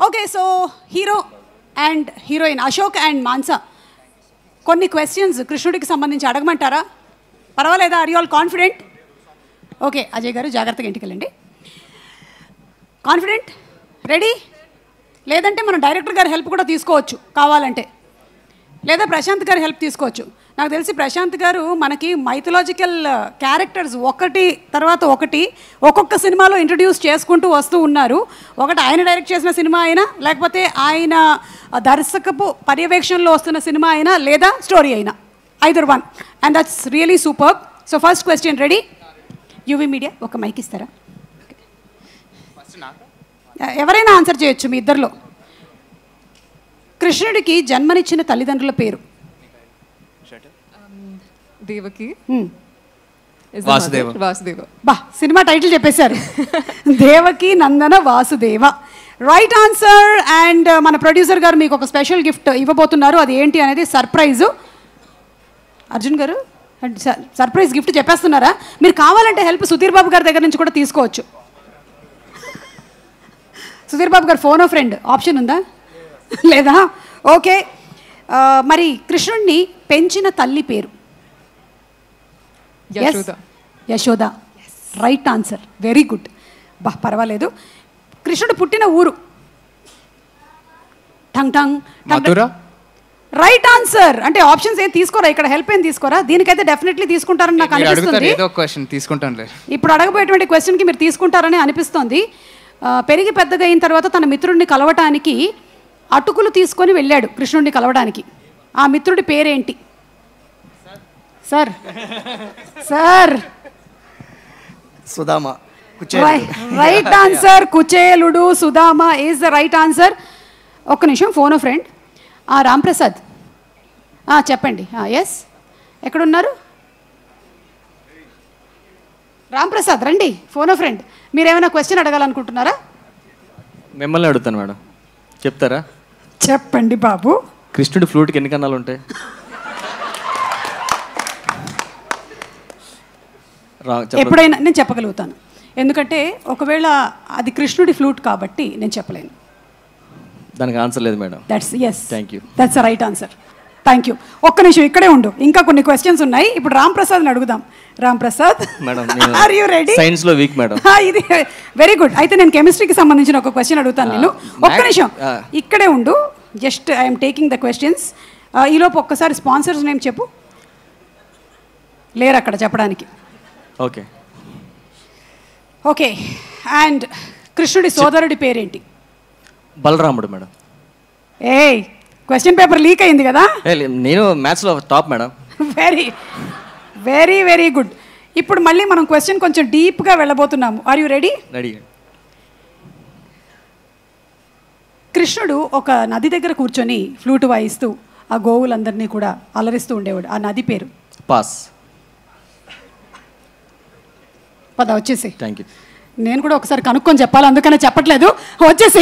Okay, so hero and heroine Ashok and Mansa కొన్ని questions కృష్ణుడికి సంబంధించి అడగమంటారా? పర్వాలేదా? Are you all confident? Okay, Ajay గారు జాగ్రత్తగా ఇంటికి వెళ్ళండి. కాన్ఫిడెంట్? రెడీ? లేదంటే మనం డైరెక్టర్ గారి హెల్ప్ కూడా తీసుకోవచ్చు కావాలంటే, లేదా ప్రశాంత్ గారి హెల్ప్ తీసుకోవచ్చు. నాకు తెలిసి ప్రశాంత్ గారు మనకి మైథలాజికల్ క్యారెక్టర్స్ ఒకటి తర్వాత ఒకటి ఒక్కొక్క సినిమాలో ఇంట్రడ్యూస్ చేసుకుంటూ వస్తూ ఉన్నారు. ఒకటి ఆయన డైరెక్ట్ చేసిన సినిమా అయినా, లేకపోతే ఆయన దర్శకపు పర్యవేక్షణలో వస్తున్న సినిమా అయినా, లేదా స్టోరీ అయినా, either one, and that's really super. So first question ready? UV media ఒక మైక్ ఇస్తారా? ఎవరైనా ఆన్సర్ చేయొచ్చు మీ ఇద్దరిలో. కృష్ణుడికి జన్మనిచ్చిన తల్లిదండ్రుల పేరు? దేవకి, వాసుదేవ. బా, సినిమా టైటిల్ చెప్పేశారు. దేవకి నందన వాసుదేవ, రైట్ ఆన్సర్. అండ్ మన ప్రొడ్యూసర్ గారు మీకు ఒక స్పెషల్ గిఫ్ట్ ఇవ్వబోతున్నారు. అది ఏంటి అనేది సర్ప్రైజు. అర్జున్ గారు సర్ప్రైజ్ గిఫ్ట్ చెప్పేస్తున్నారా? మీరు కావాలంటే హెల్ప్ సుధీర్ బాబు గారి దగ్గర నుంచి కూడా తీసుకోవచ్చు. సుధీర్ బాబు గారు ఫోన్ ఫ్రెండ్ ఆప్షన్ ఉందా? లేదా? ఓకే, మరి కృష్ణుడిని పెంచిన తల్లి పేరు? Yashoda, right answer, very good. బా, పర్వాలేదు. కృష్ణుడు పుట్టిన ఊరు? Tongue tongue Mathura. Right answer. అంటే ఆప్షన్స్ ఏం తీసుకోరా ఇక్కడ? హెల్ప్ ఏం తీసుకోరా? దీనికైతే డెఫినెట్లీ తీసుకుంటారని నాకు అనిపిస్తుంది. ఇప్పుడు అడగబోయేటువంటి క్వశ్చన్కి మీరు తీసుకుంటారని అనిపిస్తోంది. పెరిగి పెద్దగా అయిన తర్వాత తన మిత్రుడిని కలవటానికి అటుకులు తీసుకొని వెళ్ళాడు కృష్ణుడిని కలవడానికి. ఆ మిత్రుడి పేరేంటి? Sir sir Sudama. Right answer. కుచేలుడు, Sudama is the right answer. ఒక్క నిమిషం, ఫోన్ ఫ్రెండ్ రాంప్రసాద్ చెప్పండి. ఎస్, ఎక్కడున్నారు రాంప్రసాద్? రండి, ఫోన్ ఫ్రెండ్. మీరేమైనా క్వశ్చన్ అడగాలనుకుంటున్నారా? మిమ్మల్ని అడుగుతాను మేడం, చెప్తారా? చెప్పండి బాబు. కృష్ణుడి ఫ్లూట్కి ఎన్ని కన్నాలు ఉంటాయి? ఎప్పుడైనా నేను చెప్పగలుగుతాను, ఎందుకంటే ఒకవేళ అది కృష్ణుడి ఫ్లూట్ కాబట్టి నేను చెప్పలేను. దానికి ఆన్సర్ లేదు madam. That's yes, thank you, that's the right answer. Thank you. ఒక్క నిమిషం ఇక్కడే ఉండు, ఇంకా కొన్ని క్వశ్చన్స్ ఉన్నాయి. ఇప్పుడు రామ్ ప్రసాద్ని అడుగుదాం. Ram Prasad, are you ready? Science లో వీక్ మేడం. ఇది వెరీ గుడ్. అయితే నేను కెమిస్ట్రీకి సంబంధించిన ఒక క్వశ్చన్ అడుగుతాను నేను. ఒక్క నిమిషం ఇక్కడే ఉండు, just I'm taking the questions. ఈలోపు ఒక్కసారి స్పాన్సర్స్ నేమ్ చెప్పు. లేరు అక్కడ చెప్పడానికి. ఓకే ఓకే, అండ్ కృష్ణుడి సోదరుడి పేరేంటి? బలరాముడు మేడం. ఏయ్, క్వశ్చన్ పేపర్ లీక్ అయింది కదా? నేను మ్యాథ్స్ లో top madam. Very very very good. ఇప్పుడు మళ్ళీ మనం క్వశ్చన్ కొంచెం డీప్గా వెళ్ళబోతున్నాము. Are you ready? రెడీ. కృష్ణుడు ఒక నది దగ్గర కూర్చొని ఫ్లూట్ వాయిస్తూ ఆ గోవులందరినీ కూడా అలరిస్తూ ఉండేవాడు. ఆ నది పేరు? పాస్. పద వచ్చేసి. Thank you. నేను కూడా ఒకసారి కనుక్కొని చెప్పాలి, అందుకనే చెప్పట్లేదు. వచ్చేసి